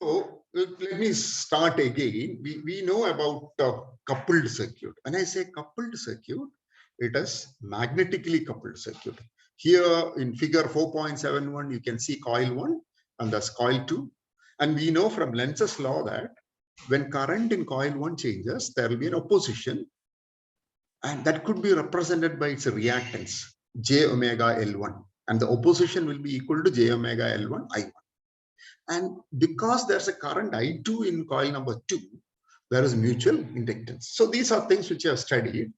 So let me start again. We know about coupled circuit. When I say coupled circuit, it is magnetically coupled circuit. Here in figure 4.71, you can see coil 1 and thus coil 2. And we know from Lenz's law that when current in coil 1 changes, there will be an opposition. And that could be represented by its reactance, J omega L1. And the opposition will be equal to J omega L1 I1. And because there's a current I2 in coil number 2, there is mutual inductance. So these are things which I have studied.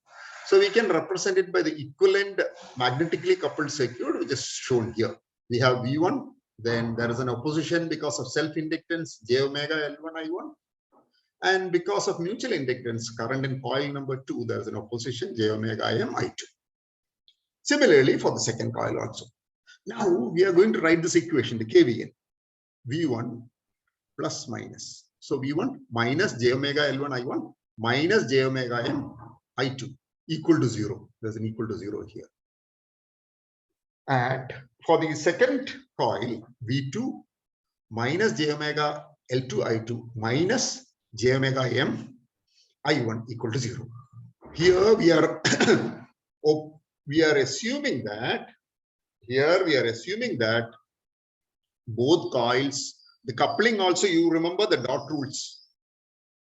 So we can represent it by the equivalent magnetically coupled circuit, which is shown here. We have V1, then there is an opposition because of self-inductance, J omega L1 I1. And because of mutual inductance, current in coil number 2, there is an opposition, J omega M I2. Similarly, for the second coil also. Now we are going to write this equation, the KVL. V1 plus minus. So V1 minus J omega L1 I1 minus J omega M I2 equal to 0. There's an equal to 0 here. And for the second coil, V2 minus J omega L2 I2 minus J omega M I1 equal to 0. Here we are assuming that both coils, the coupling also, you remember the dot rules.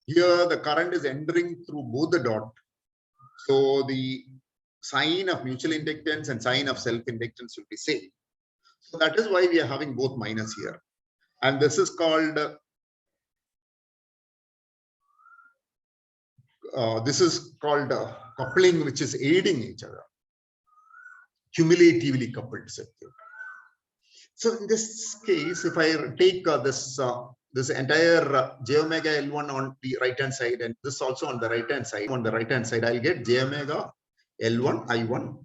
Here the current is entering through both the dot. So the sign of mutual inductance and sign of self-inductance will be same. So that is why we are having both minus here. And this is called coupling, which is aiding each other. Cumulatively coupled circuit. So in this case, if I take this entire J omega L1 on the right hand side and this also on the right hand side, I'll get J omega L1 I1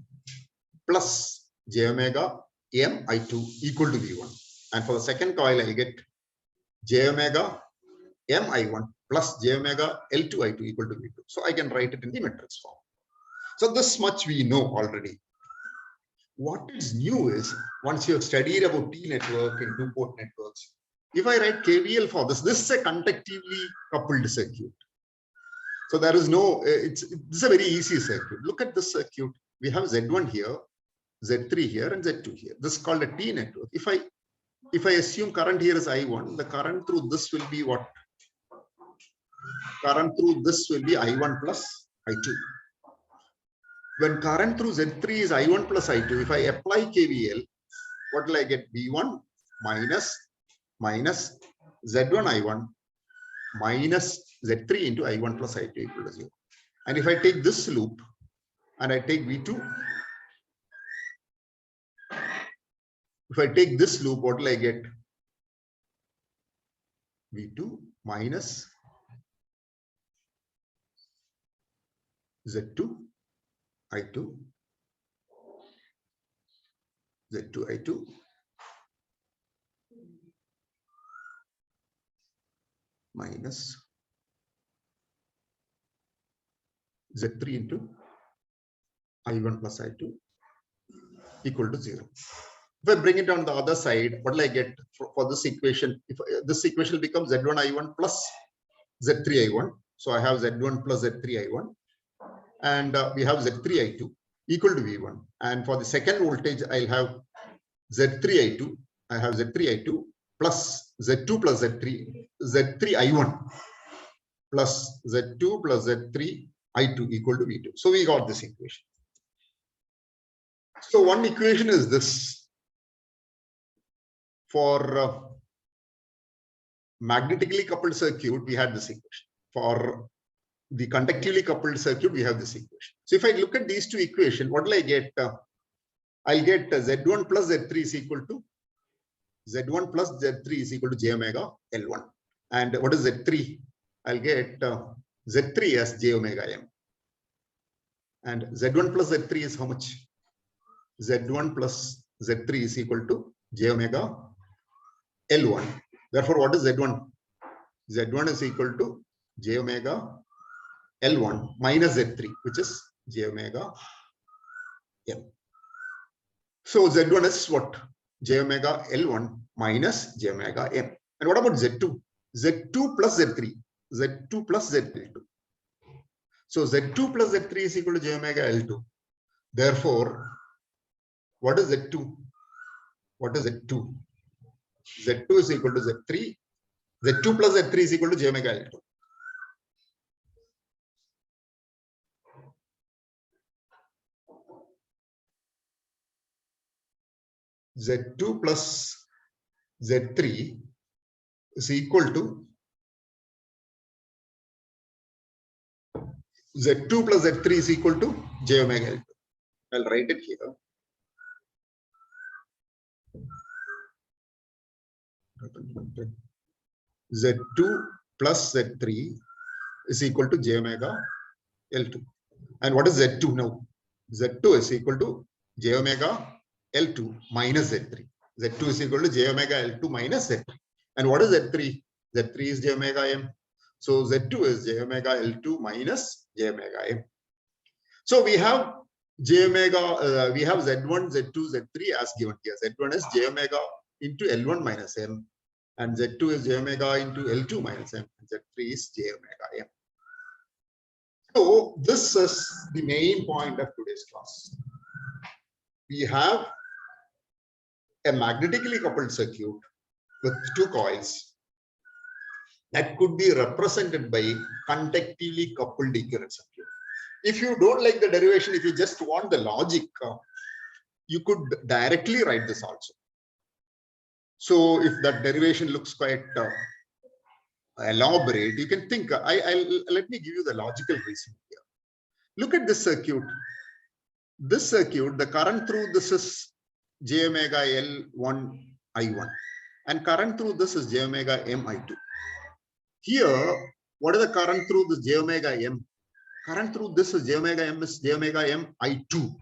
plus J omega M I2 equal to V1. And for the second coil, I'll get J omega M I1 plus J omega L2 I2 equal to V2. So I can write it in the matrix form. So this much we know already. What is new is, once you have studied about T network and two-port networks, if I write KVL for this is a conductively coupled circuit. So there is no, this is a very easy circuit. Look at this circuit. We have Z1 here, Z3 here, and Z2 here. This is called a T network. If I assume current here is I1, the current through this will be what? Current through this will be I1 plus I2. When current through Z3 is I1 plus I2, if I apply KVL, what will I get? V1 minus Z1 I1 minus Z3 into I1 plus I2 equal to 0. And if I take this loop and I take V2, if I take this loop, what will I get? V2 minus Z2 I2 Z2 I2 minus Z3 into I1 plus I2 equal to 0. If I bring it on the other side, what will I get for this equation? If this equation becomes Z1 I1 plus Z3 I1. So I have Z1 plus Z3 I1. And we have Z3 I2 equal to V1. And for the second voltage, I'll have Z3 I2. I have Z3 I2 plus Z2 plus Z3 I1 plus Z2 plus Z3 I2 equal to V2. So we got this equation. So one equation is this. For magnetically coupled circuit, we had this equation. For the conductively coupled circuit, we have this equation. So if I look at these two equations, what will I get? I'll get Z1 plus Z3 is equal to Z1 plus Z3 is equal to J omega L1. And what is Z3? I'll get Z3 as J omega M. And Z1 plus Z3 is how much? Z1 plus Z3 is equal to J omega L1. Therefore, what is Z1? Z1 is equal to J omega L1 minus Z3, which is J omega M. So Z1 is what? J omega L1 minus J omega M. And what about Z2? Z2 plus Z3. Z2 plus Z3. So Z2 plus Z3 is equal to j omega L2. Therefore, what is Z2? What is Z2? Z2 is equal to Z3. Z2 plus Z3 is equal to j omega L2. Z2 plus Z3 is equal to Z2 plus Z3 is equal to j omega L2. I'll write it here. Z2 plus Z3 is equal to j omega L2. And what is Z2 now? Z2 is equal to j omega L2 minus Z3. Z2 is equal to j omega L2 minus Z3. And what is Z3? Z3 is j omega M. So Z2 is j omega L2 minus j omega M. So we have j omega, we have Z1, Z2, Z3 as given here. Z1 is j omega into L1 minus M. And Z2 is j omega into L2 minus M. And Z3 is j omega M. So this is the main point of today's class. We have a magnetically coupled circuit with two coils that could be represented by conductively coupled equivalent circuit. If you don't like the derivation, if you just want the logic, you could directly write this also. So if that derivation looks quite elaborate, you can think, let me give you the logical reason here. Look at this circuit. This circuit, the current through this is j omega L1 I1 and current through this is j omega M I2. Here, what is the current through this j omega M? Current through this is j omega M is j omega M I2.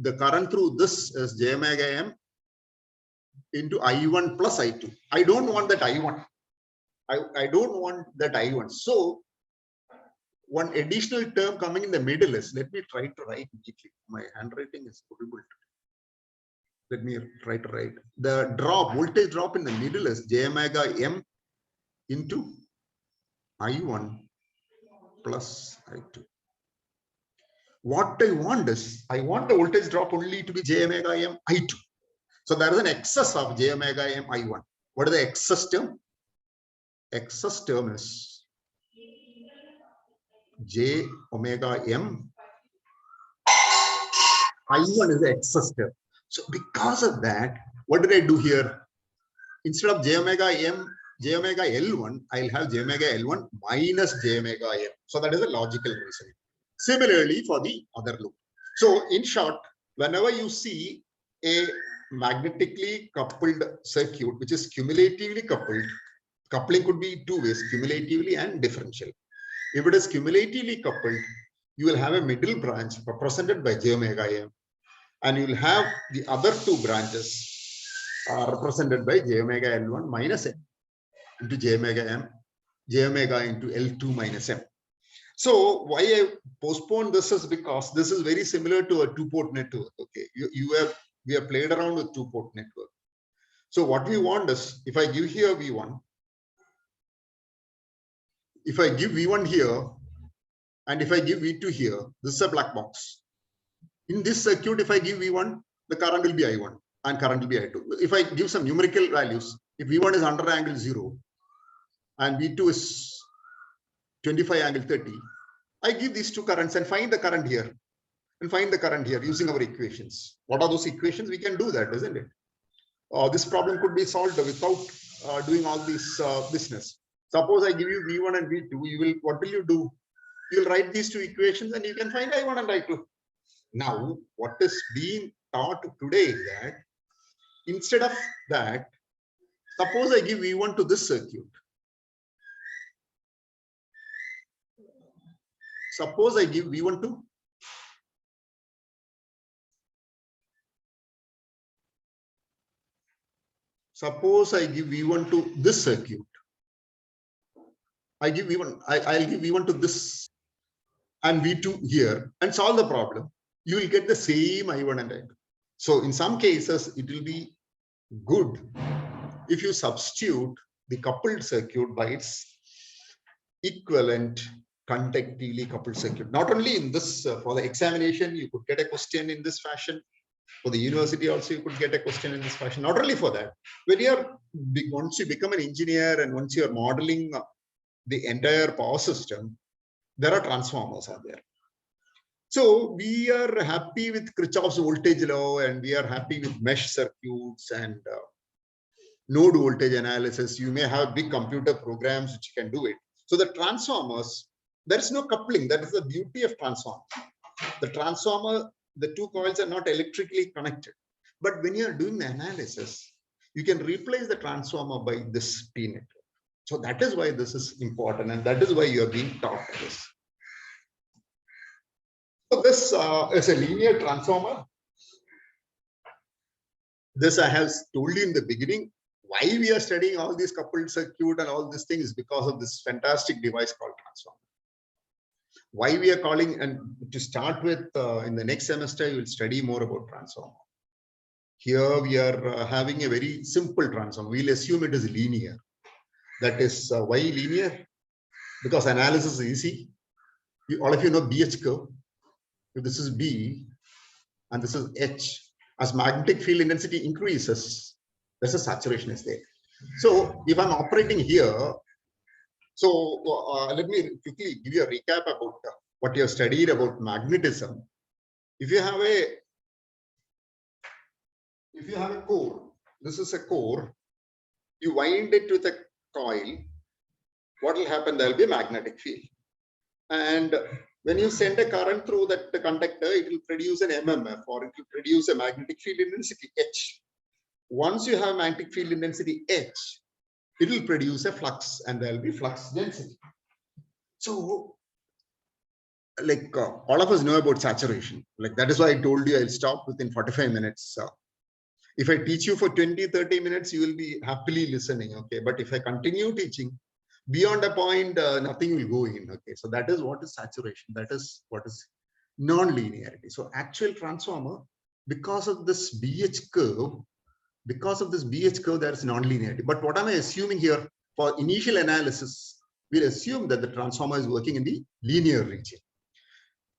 The current through this is j omega M into I1 plus I2. I don't want that I1. I don't want that I1. So one additional term coming in the middle is, let me try to write neatly. My handwriting is horrible. Let me try to write. The drop, voltage drop in the middle is j omega M into I1 plus I2. What I want is, I want the voltage drop only to be j omega M I2. So there is an excess of j omega M I1. What is the excess term? Excess term is j omega M I1 is the excess term. So because of that, what did I do here? Instead of j omega M, j omega L1, I'll have j omega L1 minus j omega M. So that is a logical reason. Similarly for the other loop. So in short, whenever you see a magnetically coupled circuit, which is cumulatively coupled, coupling could be two ways, cumulatively and differential. If it is cumulatively coupled, you will have a middle branch represented by j omega M, and you will have the other two branches represented by j omega L1 minus M into j omega M, j omega into L2 minus M. So why I postponed this is because this is very similar to a two-port network. Okay, we have played around with two-port network. So what we want is, if I give here V1, if I give V1 here, and if I give V2 here, this is a black box. In this circuit, if I give V1, the current will be I1 and current will be I2. If I give some numerical values, if V1 is 100 angle 0 and V2 is 25 angle 30, I give these two currents and find the current here and find the current here using our equations. What are those equations? We can do that, isn't it? This problem could be solved without doing all this business. Suppose I give you V1 and V2, what will you do? You'll write these two equations and you can find I1 and I2. Now, what is being taught today is that instead of that, suppose I give V1 to this circuit. Suppose I give V1 to this circuit. I'll give V1 to this and V2 here and solve the problem. You will get the same I1 and I2. So in some cases, it will be good if you substitute the coupled circuit by its equivalent conductively coupled circuit. Not only in this, for the examination, you could get a question in this fashion. For the university also, you could get a question in this fashion. Not only for that, when you're, once you become an engineer and once you're modeling the entire power system, there are transformers out there. So we are happy with Kirchhoff's voltage law, and we are happy with mesh circuits and node voltage analysis. You may have big computer programs which can do it. So the transformers, there is no coupling. That is the beauty of transformer. The transformer, the two coils are not electrically connected. But when you are doing the analysis, you can replace the transformer by this P network. So that is why this is important, and that is why you are being taught this. So this is a linear transformer. This I have told you in the beginning. Why we are studying all these coupled circuit and all these things is because of this fantastic device called transformer. Why we are calling, and to start with, in the next semester, you will study more about transformer. Here we are having a very simple transformer. We'll assume it is linear. That is why linear? Because analysis is easy. All of you know BH curve. If this is B and this is H, as magnetic field intensity increases, there's a saturation is there. So if I'm operating here, so let me quickly give you a recap about what you have studied about magnetism. If you have a core, this is a core, you wind it with a coil, what will happen? There will be a magnetic field. And when you send a current through that conductor, it will produce an MMF, or it will produce a magnetic field intensity H. Once you have magnetic field intensity H, it will produce a flux, and there will be flux density. So, like all of us know about saturation. Like that is why I told you I'll stop within 45 minutes. If I teach you for 20-30 minutes, you will be happily listening. Okay, but if I continue teaching, beyond a point, nothing will go in. Okay, so that is what is saturation. That is what is non-linearity. So actual transformer, because of this BH curve, there is non-linearity. But what am I assuming here? For initial analysis, we'll assume that the transformer is working in the linear region.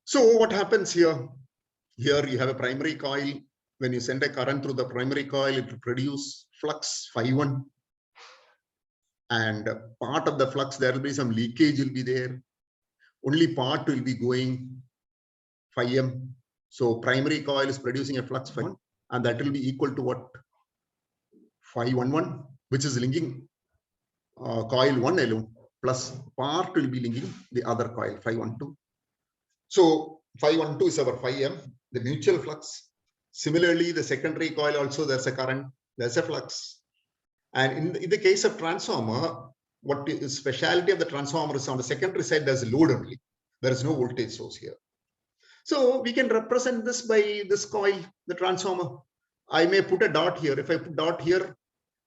So what happens here? Here you have a primary coil. When you send a current through the primary coil, it will produce flux phi1. And part of the flux, there will be some leakage will be there. Only part will be going phi m. So primary coil is producing a flux phi1, and that will be equal to what? Phi11, which is linking coil 1 alone, plus part will be linking the other coil, phi12. So phi12 is our phi m, the mutual flux. Similarly, the secondary coil also, there's a current, there's a flux. And in the case of transformer, what is specialty of the transformer is on the secondary side, there's a load only. There is no voltage source here. So we can represent this by this coil, the transformer. I may put a dot here. If I put dot here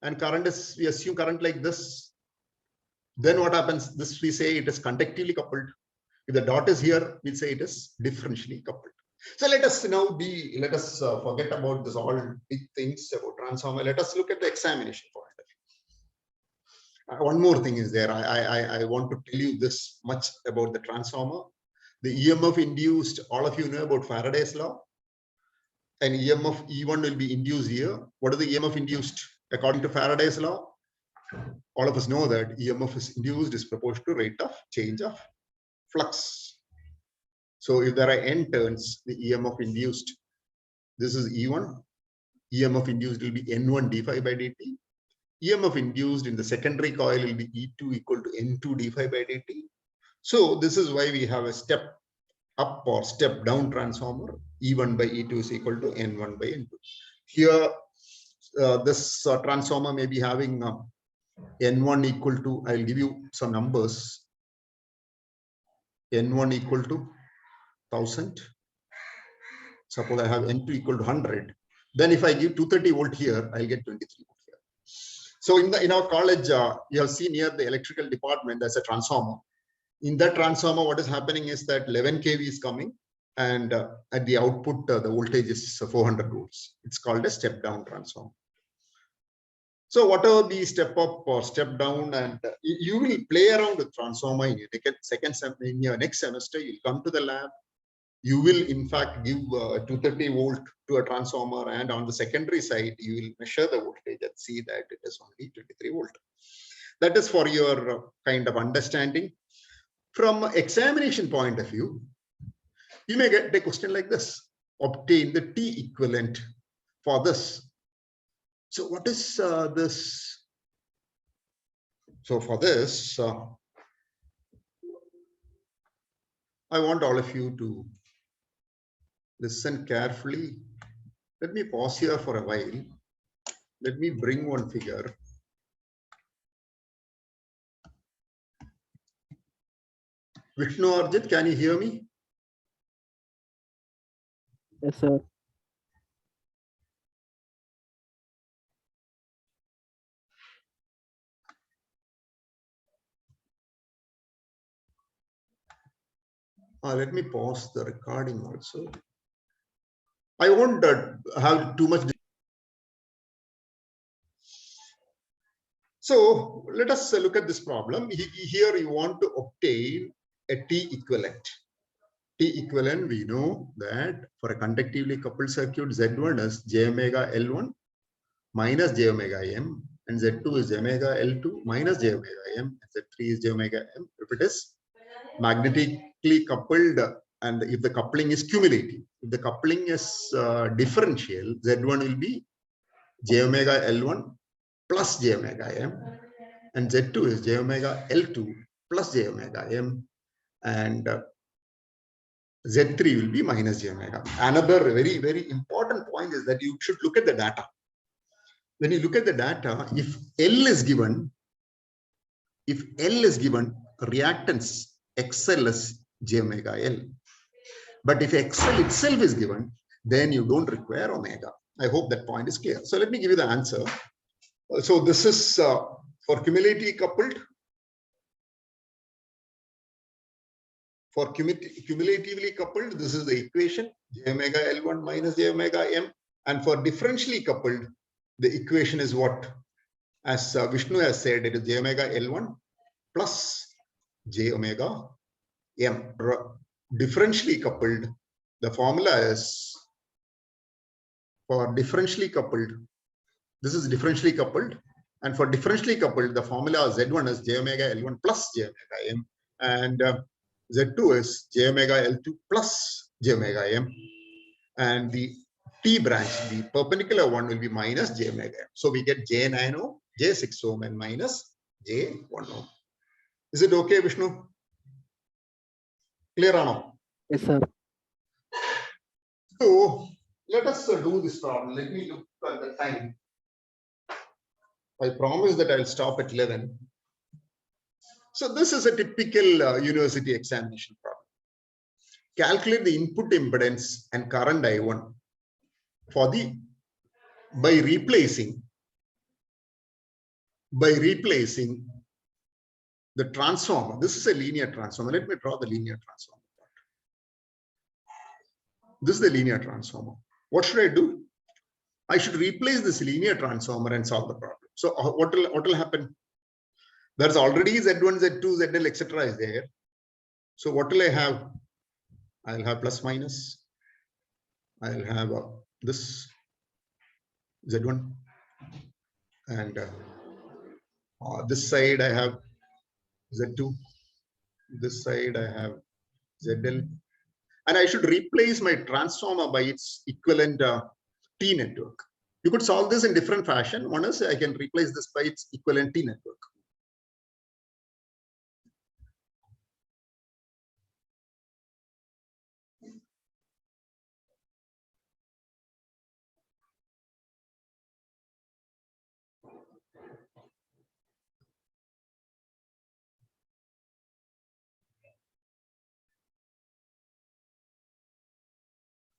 and current is, we assume current like this, then what happens? This we say it is conductively coupled. If the dot is here, we say it is differentially coupled. So let us now forget about this all big things about transformer. Let us look at the examination point. One more thing is there. I want to tell you this much about the transformer. The EMF induced, all of you know about Faraday's law. An EMF E1 will be induced here. What is the EMF induced? According to Faraday's law, all of us know that EMF is induced is proportional to rate of change of flux. So if there are n turns, the EMF induced, this is E1, EMF induced will be N1 d phi by dt. EMF induced in the secondary coil will be E2 equal to N2 d phi by dt. So this is why we have a step up or step down transformer. E1 by E2 is equal to N1 by N2. Here, this transformer may be having N1 equal to, I'll give you some numbers. N1 equal to 1000. Suppose I have N2 equal to 100. Then if I give 230 volt here, I'll get 23 volt here. So in our college, you have seen here the electrical department, there's a transformer. In that transformer, what is happening is that 11 kV is coming, and at the output, the voltage is 400 volts. It's called a step down transformer. So whatever be step up or step down, and you will play around with transformer in your in your next semester. You'll come to the lab. You will in fact give 230 volt to a transformer, and on the secondary side you will measure the voltage and see that it is only 23 volt. That is for your kind of understanding. From examination point of view, you may get a question like this: obtain the T equivalent for this. So what is this? So for this, I want all of you to listen carefully. Let me pause here for a while. Let me bring one figure. Vishnu Arjit, can you hear me? Yes, sir. Let me pause the recording also. I won't have too much. So let us look at this problem. Here you want to obtain a T equivalent. T equivalent, we know that for a conductively coupled circuit, Z1 is j omega L1 minus j omega M, and Z2 is j omega L2 minus j omega M, and Z3 is j omega M. If it is magnetically coupled, and if the coupling is cumulative, if the coupling is differential, Z1 will be j omega L1 plus j omega M, and Z2 is j omega L2 plus j omega M, and Z3 will be minus j omega. Another very, very important point is that you should look at the data. When you look at the data, if L is given, reactance XL is j omega L. But if XL itself is given, then you don't require omega. I hope that point is clear. So let me give you the answer. So this is for cumulatively coupled. For cumulatively coupled, this is the equation, j omega L1 minus j omega M. And for differentially coupled, the equation is what? As Vishnu has said, it is j omega L1 plus j omega M. Differentially coupled, the formula is for differentially coupled. This is differentially coupled. And for differentially coupled, the formula Z1 is j omega L1 plus j omega M. And Z2 is j omega L2 plus j omega M. And the T branch, the perpendicular one, will be minus j omega M. So we get J9 ohm, J6 ohm, and minus J1 ohm. Is it okay, Vishnu? Clear or no? Yes, sir. So let us do this problem. Let me look at the time. I promise that I'll stop at 11. So this is a typical university examination problem. Calculate the input impedance and current I1 for by replacing the transformer. This is a linear transformer. Let me draw the linear transformer. This is the linear transformer. What should I do? I should replace this linear transformer and solve the problem. So what will happen? There's already Z1, Z2, ZL, etc. is there. So what will I have? I'll have plus minus. I'll have this Z1, and this side I have Z2. This side I have ZL, and I should replace my transformer by its equivalent T network. You could solve this in different fashion. One is I can replace this by its equivalent T network.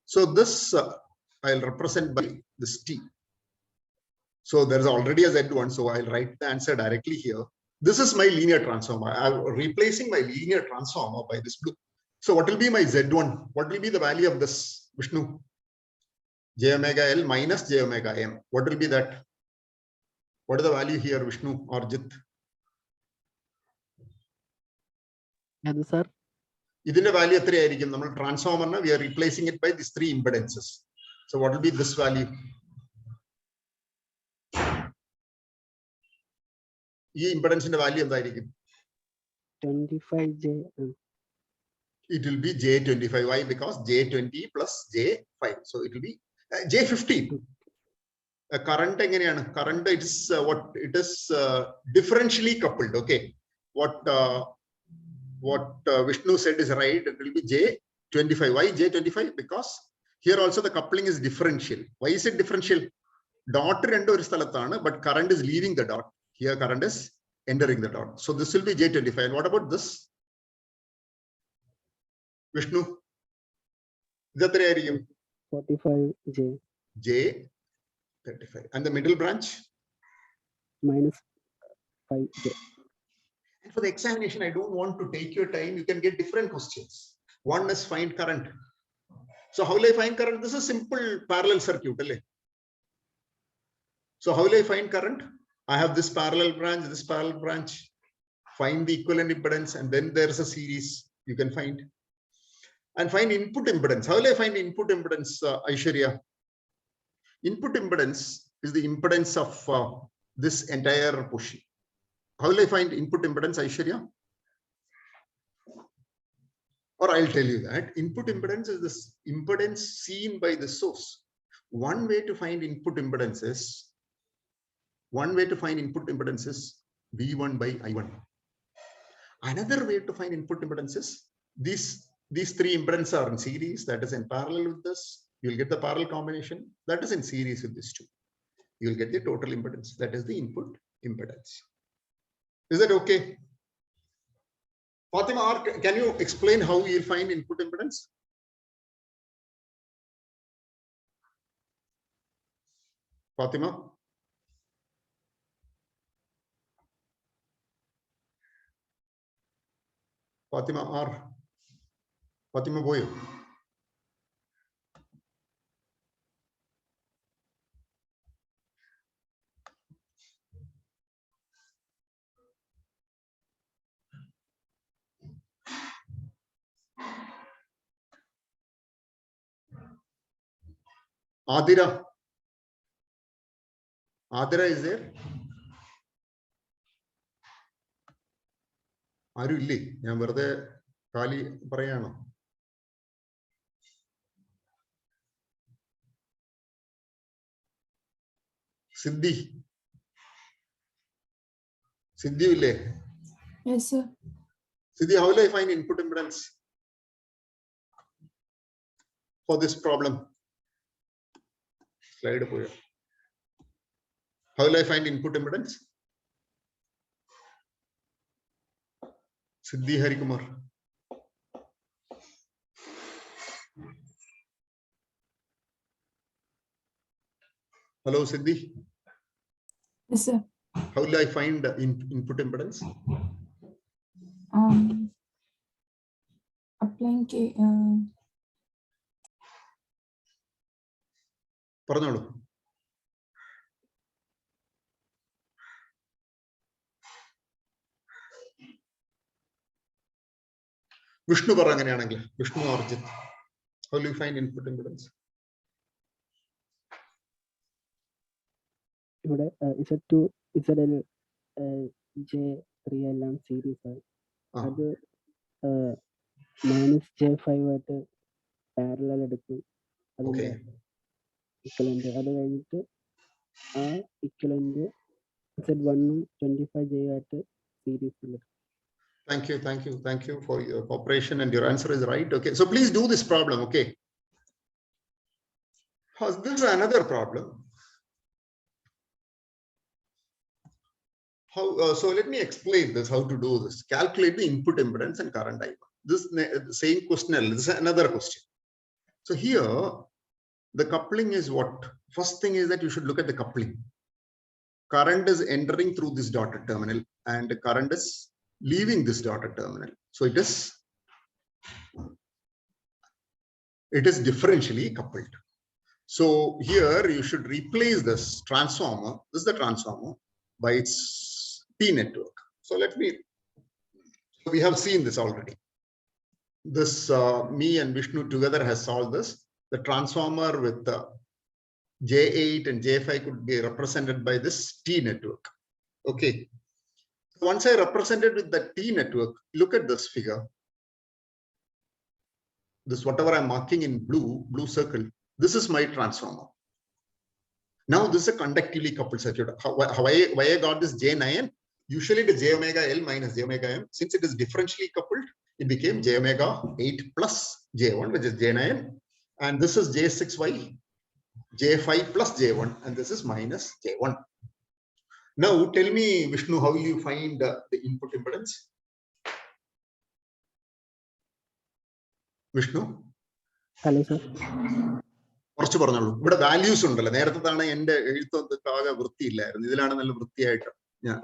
So this I'll represent by this T. So there's already a Z1, so I'll write the answer directly here. This is my linear transformer. I'm replacing my linear transformer by this blue. So what will be my Z1? What will be the value of this, Vishnu? J omega L minus j omega M. What will be that? What is the value here, Vishnu or Jit? Yes, sir. Idinte value എത്രയായിരിക്കും? നമ്മൾ ട്രാൻസ്ഫോമറിനെ we are replacing it by these three impedances. So what will be this value? ഈ ഇംപെഡൻസിന്റെ value എന്തായിരിക്കും? 25J. It will be J25. Why? Because J20 plus J5. So it will be J15. Current എങ്ങനെയാണ്? Current is what it is differentially coupled. Okay. What Vishnu said is right. It will be J25. Why J25? Because here also the coupling is differential. Why is it differential? Dot rendu oru sthalathaanu, but current is leaving the dot. Here current is entering the dot. So this will be J25. And what about this? Vishnu? This is 45J. J35. And the middle branch? Minus 5J. And for the examination, I don't want to take your time. You can get different questions. One is find current. So how will I find current? This is simple parallel circuit. So how will I find current? I have this parallel branch, find the equivalent impedance, and then there's a series you can find. And find input impedance. How will I find input impedance, Aishwarya? Input impedance is the impedance of this entire portion. How will I find input impedance, Aishwarya? Or I'll tell you that input impedance is this impedance seen by the source. One way to find input impedance is V1 by I1. Another way to find input impedance is these three impedances are in series, that is in parallel with this. You'll get the parallel combination that is in series with this two. You'll get the total impedance, that is the input impedance. Is that okay? Fatima, can you explain how you'll find input impedance? Fatima? Fatima Boyo. Adira is there? ആരും ഇല്ലേ? ഞാൻ വെറുതെ കാലി പറയാണോ? സിദ്ധി ഇല്ലേ? Yes, sir. Siddhi, how will I find input impedance for this problem? Slide up here. How will I find input impedance? Siddhi Harikumar. Hello, Siddhi. Yes, sir. How will I find input impedance? Applying K. പറഞ്ഞോളൂ. വിഷ്ണു പറ അങ്ങനെയാണെങ്കിൽ. Vishnu Arijit. How will you find input impedance? ഇവിടെ Z2 ZL J3 എല്ലാം series ആണ്. അത് -J5 ആയിട്ട് parallel എടുക്കും. അതിന്റെ ഇക്വലന്റ് അത് കഴിഞ്ഞിട്ട് ആ ഇക്വലന്റ് Z1 25J ആയിട്ട് സീരീസിൽ എടുക്കും. Thank you for your cooperation, and your answer is right. Okay, so please do this problem. Okay, this is another problem. How so let me explain this, how to do this. Calculate the input impedance and current I1. This same question, this is another question. So here the coupling is what? First thing is that you should look at the coupling. Current is entering through this dotted terminal and the current is leaving this dotted terminal. So it is differentially coupled. So here you should replace this transformer. This is the transformer. by its T network. So we have seen this already. This me and Vishnu together has solved this. The transformer with J8 and J5 could be represented by this T network. Okay. Once I represented with the T network, look at this figure. This whatever I'm marking in blue circle, this is my transformer. Now this is a conductively coupled circuit. Why I got this J9? Usually it is J omega L minus J omega M. Since it is differentially coupled, it became J omega 8 plus J1, which is J9. And this is J6Y, J5 plus J1, and this is minus J1. Now tell me, Vishnu, how will you find the input impedance? Vishnu? Hello, sir. കുറച്ച് പറഞ്ഞോളൂ. ഇവിടെ values ഉണ്ടല്ലോ. നേരത്തെ തവണ എന്റെ എഴുത്തൊക്കെ ആകെ വൃത്തിയില്ലായിരുന്നു. ഇതിലാണ് നല്ല വൃത്തിയായിട്ട് ഞാൻ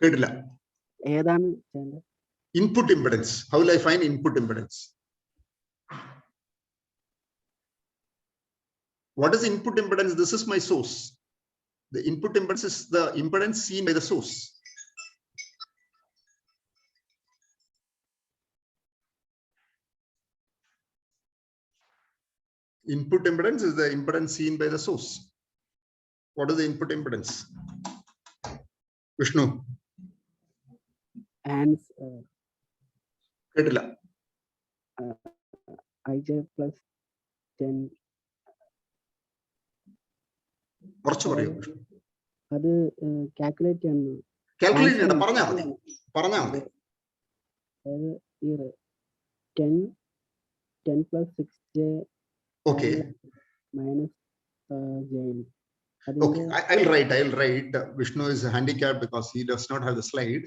കേട്ടില്ല. ഏതാണ് input impedance? How will I find input impedance? What is input impedance? This is my source. The input impedance is the impedance seen by the source. Input impedance is the impedance seen by the source. What is the input impedance? Vishnu? കേട്ടില്ല. IJ plus 10. കുറച്ച് പറയൂ. അത് calculate ചെയ്യണം. Calculate ചെയ്യണം, പറഞ്ഞാൽ മതി. അതായത് 10 plus 6J okay minus J. Okay, I'll write. Vishnu is handicapped because he does not have the slide.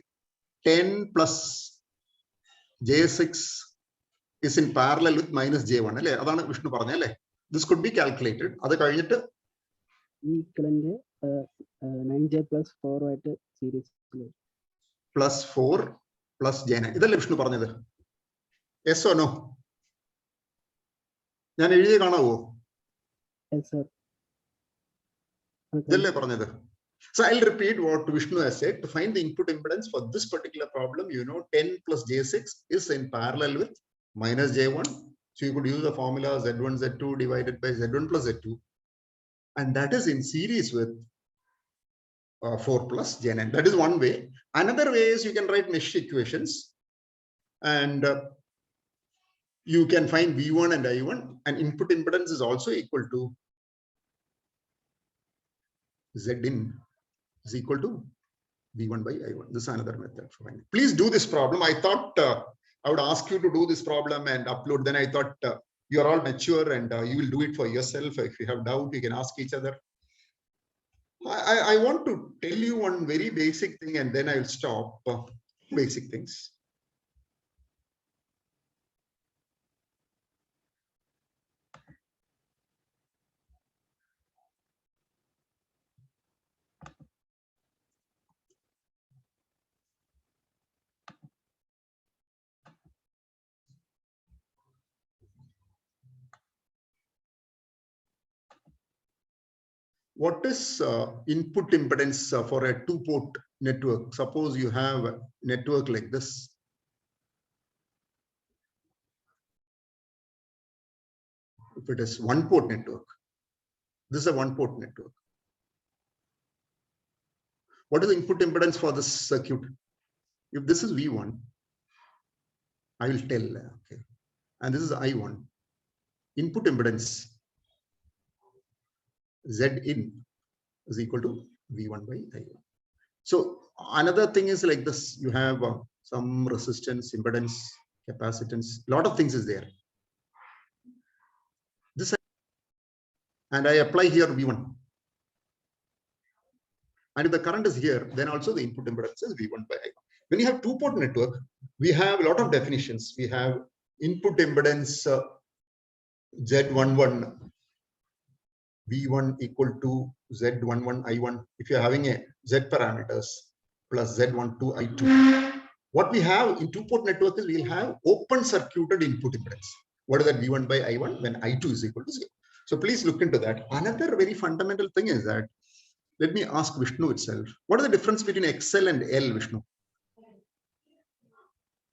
10 plus J6 is in parallel with minus J1. അല്ലേ? അതാണ് വിഷ്ണു പറഞ്ഞല്ലേ? This could be calculated. അത് കഴിഞ്ഞിട്ട് equivalent 9J plus 4 ആയിട്ട് series plus 4 plus J9. ഇതല്ലേ വിഷ്ണു പറഞ്ഞത്? Yes or no? ഞാൻ എഴുതി കാണാവോ? Yes sir. ഇതല്ലേ പറഞ്ഞത്? So I'll repeat what Vishnu has said. To find the input impedance for this particular problem, 10 plus J6 is in parallel with minus J1. So you could use the formula Z1 Z2 divided by Z1 plus Z2, and that is in series with 4 plus J9. That is one way. Another way is you can write mesh equations, and you can find V1 and I1, and input impedance is also equal to Zin is equal to V1 by I1. This is another method for finding. Please do this problem. I thought I would ask you to do this problem and upload. Then I thought you are all mature and you will do it for yourself. If you have doubt, you can ask each other. I want to tell you one very basic thing, and then I will stop. Basic things. What is input impedance for a two-port network? Suppose you have a network like this. If it is one-port network, this is a one-port network. What is the input impedance for this circuit? If this is V1, I will tell, okay, and this is I1. Input impedance Zin is equal to V1 by I1. So another thing is like this: you have some resistance, impedance, capacitance, lot of things is there. This, and I apply here V1. And if the current is here, then also the input impedance is V1 by I1. When you have two-port network, we have a lot of definitions. We have input impedance Z11 V1 equal to Z11 I1. If you're having a Z parameters plus Z12 I2. What we have in two-port network is we'll have open circuited input impedance. What is that? V1 by I1 when I2 is equal to 0. So please look into that. Another very fundamental thing is that Let me ask Vishnu itself. What is the difference between XL and L, Vishnu?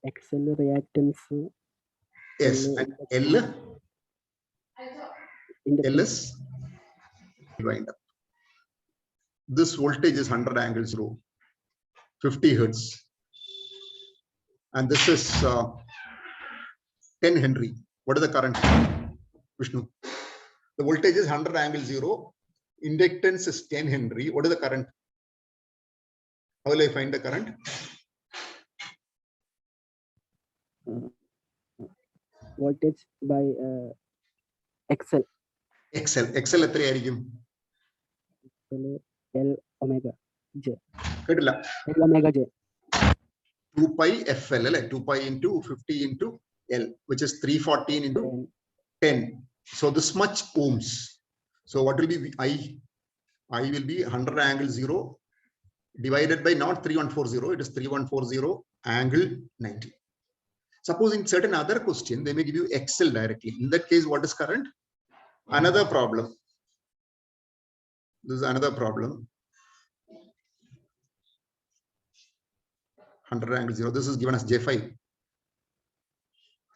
XL reactance, Yes, L and L inductance. is wind up. This voltage is 100 angle 0, 50 hertz. And this is 10 Henry. What is the current, Vishnu? The voltage is 100 angle 0. Inductance is 10 Henry. What is the current? How will I find the current? Voltage by XL. XL എത്രയായിരിക്കും? L omega J. കേട്ടില്ല. L omega J. 2 pi FL, 2 pi into 50 into L, which is 314 into 10. So this much ohms. So what will be I? I will be 100 angle 0 divided by not 3140. It is 3140 angle 90. Suppose in certain other question, they may give you XL directly. In that case, what is current? Another problem. This is another problem. 100 angle 0. This is given as J5.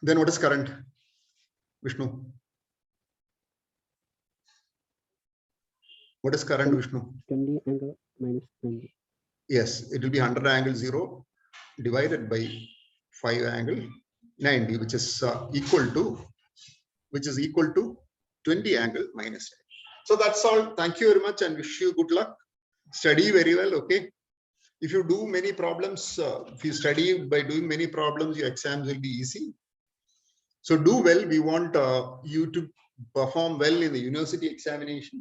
Then what is current, Vishnu? What is current, Vishnu? 20 angle minus 90. Yes, it will be 100 angle 0 divided by 5 angle 90, which is equal to 20 angle minus 10. So that's all. Thank you very much and wish you good luck. Study very well, okay? If you do many problems, if you study by doing many problems, your exams will be easy. So do well. We want you to perform well in the university examination.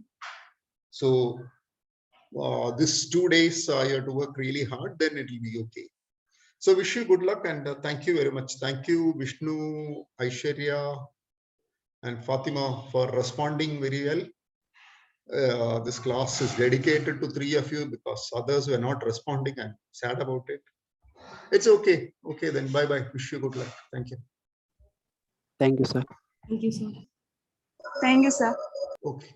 So this 2 days you have to work really hard, then it will be okay. So wish you good luck and thank you very much. Thank you, Vishnu, Aishwarya, and Fatima for responding very well. This class is dedicated to 3 of you because others were not responding. I'm sad about it. It's okay. Okay, then bye-bye. Wish you good luck. Thank you. Thank you, sir. Thank you, sir. Thank you, sir. Okay.